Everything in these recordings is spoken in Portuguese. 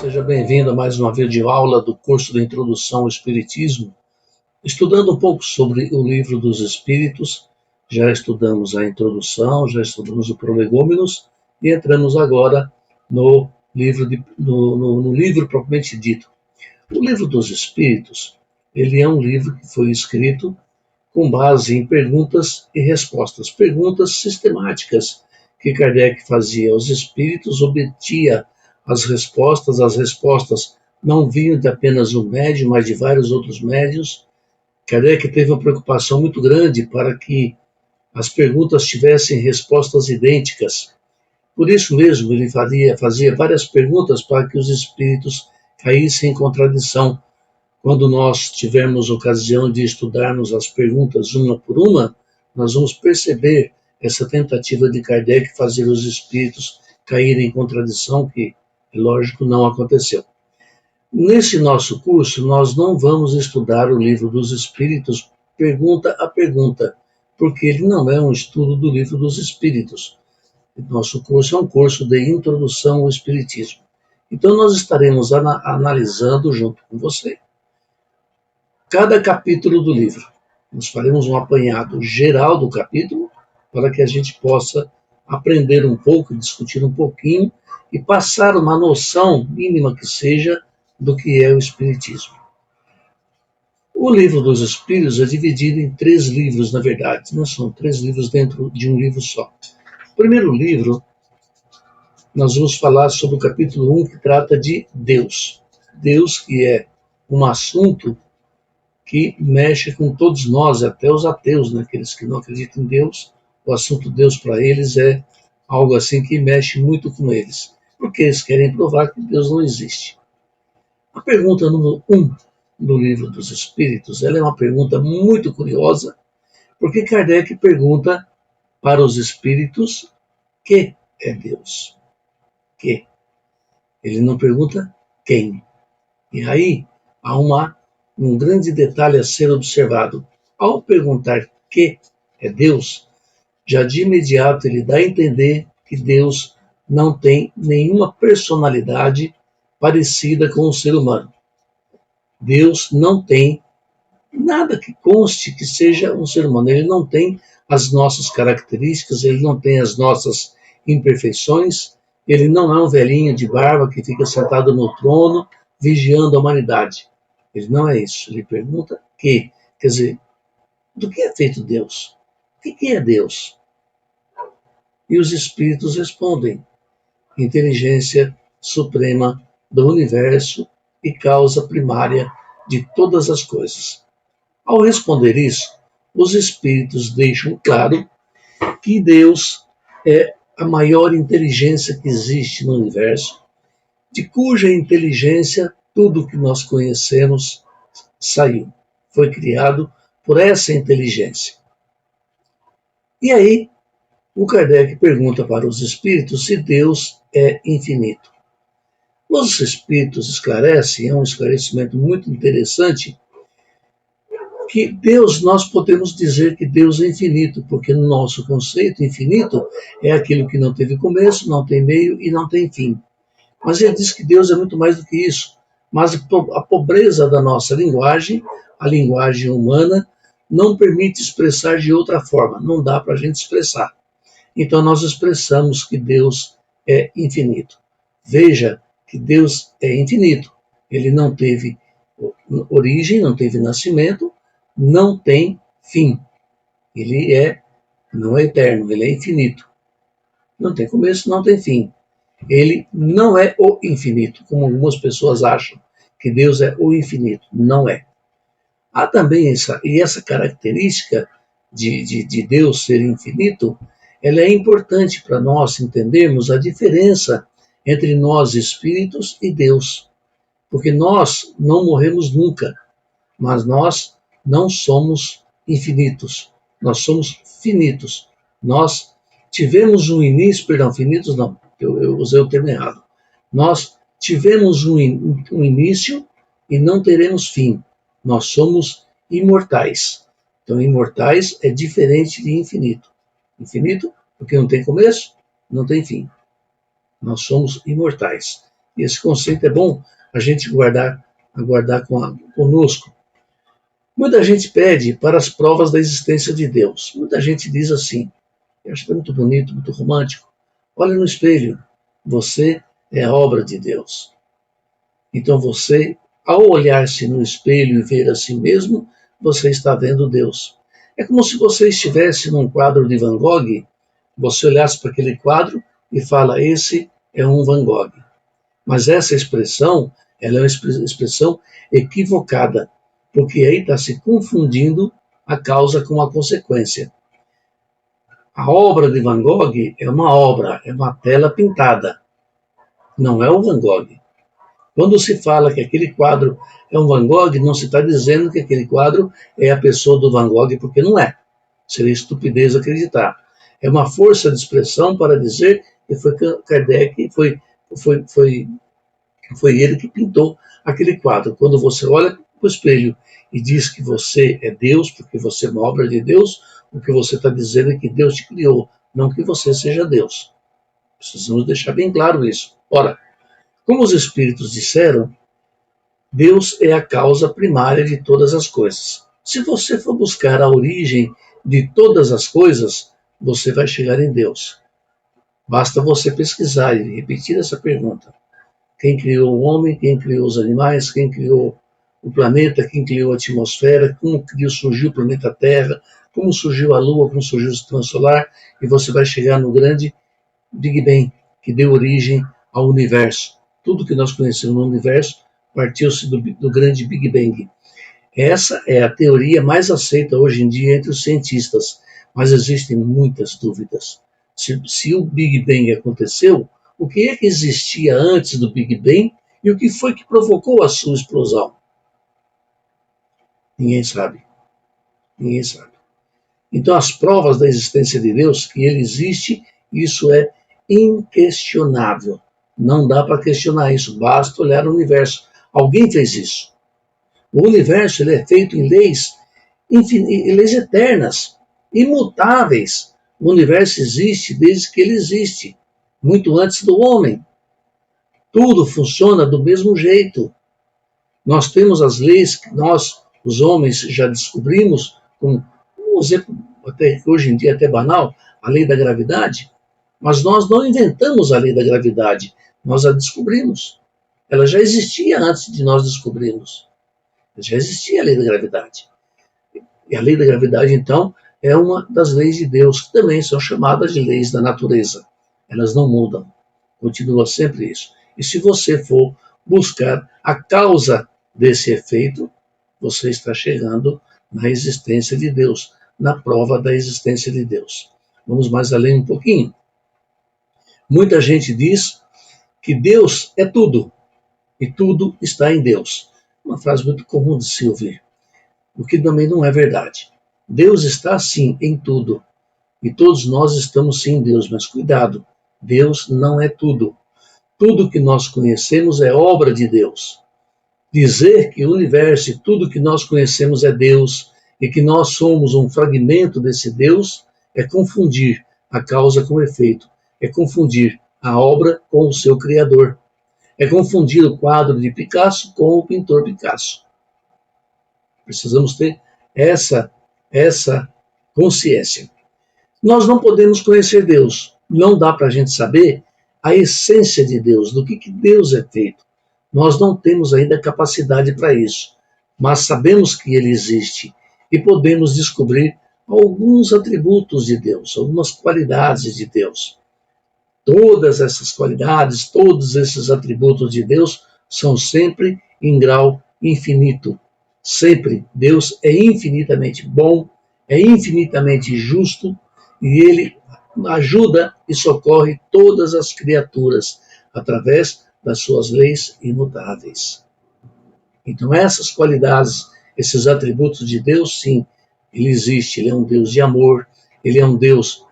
Seja bem-vindo a mais uma videoaula do curso de Introdução ao Espiritismo, estudando um pouco sobre o Livro dos Espíritos. Já estudamos a introdução, já estudamos o Prolegômenos e entramos agora no livro propriamente dito. O Livro dos Espíritos, ele é um livro que foi escrito com base em perguntas e respostas, perguntas sistemáticas que Kardec fazia aos espíritos, obtinha as respostas não vinham de apenas um médium, mas de vários outros médiuns. Kardec teve uma preocupação muito grande para que as perguntas tivessem respostas idênticas. Por isso mesmo, ele fazia várias perguntas para que os espíritos caíssem em contradição. Quando nós tivermos ocasião de estudarmos as perguntas uma por uma, nós vamos perceber essa tentativa de Kardec fazer os espíritos caírem em contradição, que, lógico, não aconteceu. Nesse nosso curso, nós não vamos estudar o Livro dos Espíritos pergunta a pergunta, porque ele não é um estudo do Livro dos Espíritos. Nosso curso é um curso de introdução ao Espiritismo. Então, nós estaremos analisando junto com você cada capítulo do livro. Nós faremos um apanhado geral do capítulo para que a gente possa aprender um pouco, discutir um pouquinho e passar uma noção mínima que seja do que é o Espiritismo. O Livro dos Espíritos é dividido em 3 livros, na verdade, não são 3 livros dentro de um livro só. O primeiro livro, nós vamos falar sobre o capítulo 1, que trata de Deus. Deus, que é um assunto que mexe com todos nós, até os ateus, né? Aqueles que não acreditam em Deus, o assunto Deus para eles é algo assim que mexe muito com eles, porque eles querem provar que Deus não existe. A pergunta número 1 do Livro dos Espíritos, ela é uma pergunta muito curiosa, porque Kardec pergunta para os espíritos que é Deus. Que? Ele não pergunta quem. E aí há um grande detalhe a ser observado. Ao perguntar que é Deus, já de imediato ele dá a entender que Deus não tem nenhuma personalidade parecida com o ser humano. Deus não tem nada que conste que seja um ser humano. Ele não tem as nossas características, ele não tem as nossas imperfeições, ele não é um velhinho de barba que fica sentado no trono vigiando a humanidade. Ele não é isso. Ele pergunta que, quer dizer, do que é feito Deus? O que é Deus? E os espíritos respondem: inteligência suprema do universo e causa primária de todas as coisas. Ao responder isso, os espíritos deixam claro que Deus é a maior inteligência que existe no universo, de cuja inteligência tudo que nós conhecemos saiu, foi criado por essa inteligência. E aí, o Kardec pergunta para os espíritos se Deus é infinito. Os espíritos esclarecem, é um esclarecimento muito interessante, que Deus, nós podemos dizer que Deus é infinito, porque no nosso conceito, infinito é aquilo que não teve começo, não tem meio e não tem fim. Mas ele diz que Deus é muito mais do que isso. Mas a pobreza da nossa linguagem, a linguagem humana, não permite expressar de outra forma, não dá para a gente expressar. Então nós expressamos que Deus é infinito. Veja que Deus é infinito. Ele não teve origem, não teve nascimento, não tem fim. Ele não é eterno, ele é infinito. Não tem começo, não tem fim. Ele não é o infinito, como algumas pessoas acham que Deus é o infinito. Não é. Há também essa característica de Deus ser infinito, ela é importante para nós entendermos a diferença entre nós espíritos e Deus. Porque nós não morremos nunca, mas nós não somos infinitos, nós somos finitos. Nós tivemos um início, perdão, finitos não, eu usei o termo errado. Nós tivemos um início e não teremos fim. Nós somos imortais. Então, imortais é diferente de infinito. Infinito, porque não tem começo, não tem fim. Nós somos imortais. E esse conceito é bom a gente guardar conosco. Muita gente pede para as provas da existência de Deus. Muita gente diz assim, eu acho que é muito bonito, muito romântico. Olhe no espelho, você é a obra de Deus. Então você, ao olhar-se no espelho e ver a si mesmo, você está vendo Deus. É como se você estivesse num quadro de Van Gogh, você olhasse para aquele quadro e fala, esse é um Van Gogh. Mas essa expressão, ela é uma expressão equivocada, porque aí está se confundindo a causa com a consequência. A obra de Van Gogh é uma obra, é uma tela pintada, não é o Van Gogh. Quando se fala que aquele quadro é um Van Gogh, não se está dizendo que aquele quadro é a pessoa do Van Gogh, porque não é. Seria estupidez acreditar. É uma força de expressão para dizer que foi Kardec, foi ele que pintou aquele quadro. Quando você olha para o espelho e diz que você é Deus, porque você é uma obra de Deus, o que você está dizendo é que Deus te criou, não que você seja Deus. Precisamos deixar bem claro isso. Ora, como os Espíritos disseram, Deus é a causa primária de todas as coisas. Se você for buscar a origem de todas as coisas, você vai chegar em Deus. Basta você pesquisar e repetir essa pergunta. Quem criou o homem, quem criou os animais, quem criou o planeta, quem criou a atmosfera, como surgiu o planeta Terra, como surgiu a Lua, como surgiu o sistema solar, e você vai chegar no grande Big Bang, que deu origem ao universo. Tudo que nós conhecemos no universo partiu-se do grande Big Bang. Essa é a teoria mais aceita hoje em dia entre os cientistas, mas existem muitas dúvidas. Se o Big Bang aconteceu, o que é que existia antes do Big Bang e o que foi que provocou a sua explosão? Ninguém sabe. Ninguém sabe. Então, as provas da existência de Deus, que ele existe, isso é inquestionável. Não dá para questionar isso, basta olhar o universo. Alguém fez isso. O universo ele é feito em leis eternas, imutáveis. O universo existe desde que ele existe, muito antes do homem. Tudo funciona do mesmo jeito. Nós temos as leis que nós, os homens, já descobrimos, como um exemplo até, hoje em dia até banal, a lei da gravidade, mas nós não inventamos a lei da gravidade, nós a descobrimos. Ela já existia antes de nós descobrirmos. Já existia a lei da gravidade. E a lei da gravidade, então, é uma das leis de Deus, que também são chamadas de leis da natureza. Elas não mudam. Continua sempre isso. E se você for buscar a causa desse efeito, você está chegando na existência de Deus, na prova da existência de Deus. Vamos mais além um pouquinho. Muita gente diz que Deus é tudo, e tudo está em Deus. Uma frase muito comum de se ouvir, o que também não é verdade. Deus está sim em tudo, e todos nós estamos sim em Deus, mas cuidado, Deus não é tudo. Tudo que nós conhecemos é obra de Deus. Dizer que o universo e tudo que nós conhecemos é Deus e que nós somos um fragmento desse Deus é confundir a causa com o efeito, é confundir a obra com o seu criador, é confundir o quadro de Picasso com o pintor Picasso. Precisamos ter essa consciência. Nós não podemos conhecer Deus, não dá para a gente saber a essência de Deus, do que Deus é feito. Nós não temos ainda capacidade para isso, mas sabemos que ele existe e podemos descobrir alguns atributos de Deus, algumas qualidades de Deus. Todas essas qualidades, todos esses atributos de Deus são sempre em grau infinito. Sempre. Deus é infinitamente bom, é infinitamente justo e ele ajuda e socorre todas as criaturas através das suas leis imutáveis. Então essas qualidades, esses atributos de Deus, sim, ele existe, ele é um Deus de amor, ele é um Deus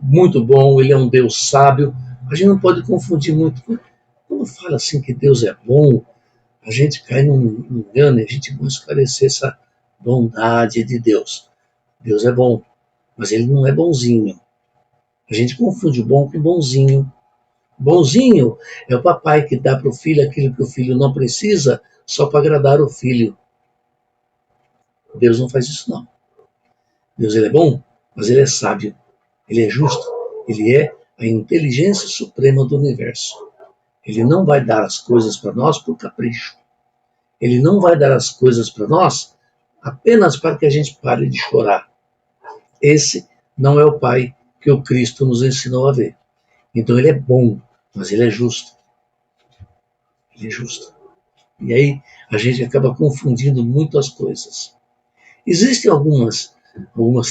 muito bom, ele é um Deus sábio. A gente não pode confundir muito. Quando fala assim que Deus é bom, a gente cai num engano e a gente vai esclarecer essa bondade de Deus. Deus é bom, mas ele não é bonzinho. A gente confunde o bom com o bonzinho. Bonzinho é o papai que dá para o filho aquilo que o filho não precisa só para agradar o filho. Deus não faz isso, não. Deus ele é bom, mas ele é sábio, ele é justo, ele é a inteligência suprema do universo. Ele não vai dar as coisas para nós por capricho. Ele não vai dar as coisas para nós apenas para que a gente pare de chorar. Esse não é o Pai que o Cristo nos ensinou a ver. Então ele é bom, mas ele é justo. Ele é justo. E aí a gente acaba confundindo muitas coisas. Existem algumas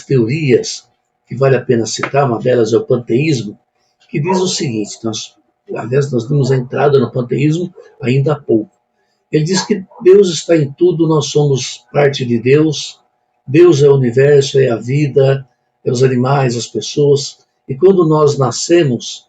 teorias que vale a pena citar, uma delas é o panteísmo, que diz o seguinte, nós demos a entrada no panteísmo ainda há pouco. Ele diz que Deus está em tudo, nós somos parte de Deus, Deus é o universo, é a vida, é os animais, as pessoas, e quando nós nascemos,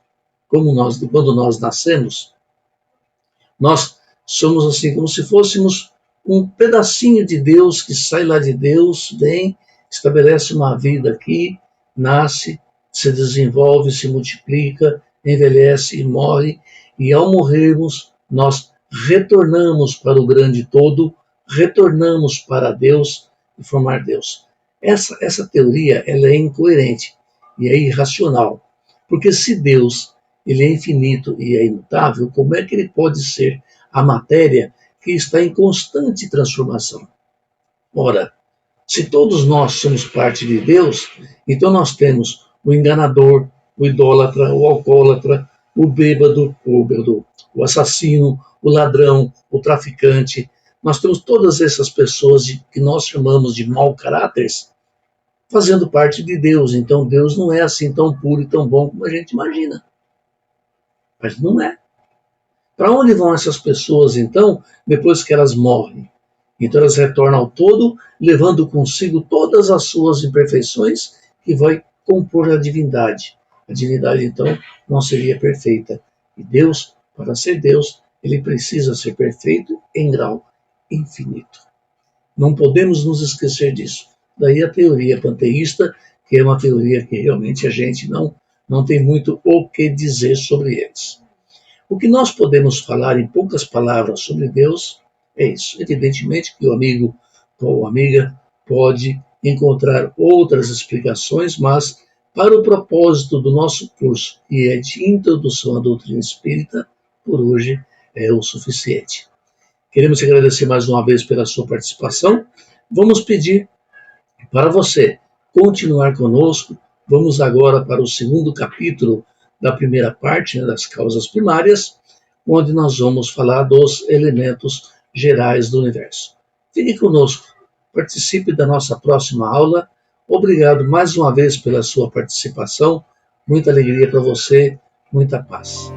nós somos assim como se fôssemos um pedacinho de Deus que sai lá de Deus, vem, estabelece uma vida aqui, nasce, se desenvolve, se multiplica, envelhece e morre, e ao morrermos, nós retornamos para o grande todo, retornamos para Deus e formar Deus. Essa teoria ela é incoerente e é irracional, porque se Deus ele é infinito e é imutável, como é que ele pode ser a matéria que está em constante transformação? Ora, se todos nós somos parte de Deus, então nós temos o enganador, o idólatra, o alcoólatra, o bêbado, o assassino, o ladrão, o traficante. Nós temos todas essas pessoas que nós chamamos de mau caráteres fazendo parte de Deus. Então Deus não é assim tão puro e tão bom como a gente imagina. Mas não é. Para onde vão essas pessoas, então, depois que elas morrem? Então elas retornam ao todo, levando consigo todas as suas imperfeições, que vai compor a divindade. A divindade, então, não seria perfeita. E Deus, para ser Deus, ele precisa ser perfeito em grau infinito. Não podemos nos esquecer disso. Daí a teoria panteísta, que é uma teoria que realmente a gente não tem muito o que dizer sobre eles. O que nós podemos falar em poucas palavras sobre Deus é isso. Evidentemente que o amigo ou amiga pode encontrar outras explicações, mas para o propósito do nosso curso, que é de introdução à doutrina espírita, por hoje é o suficiente. Queremos agradecer mais uma vez pela sua participação. Vamos pedir para você continuar conosco. Vamos agora para o segundo capítulo da primeira parte, das causas primárias, onde nós vamos falar dos elementos gerais do universo. Fique conosco, participe da nossa próxima aula. Obrigado mais uma vez pela sua participação. Muita alegria para você, muita paz.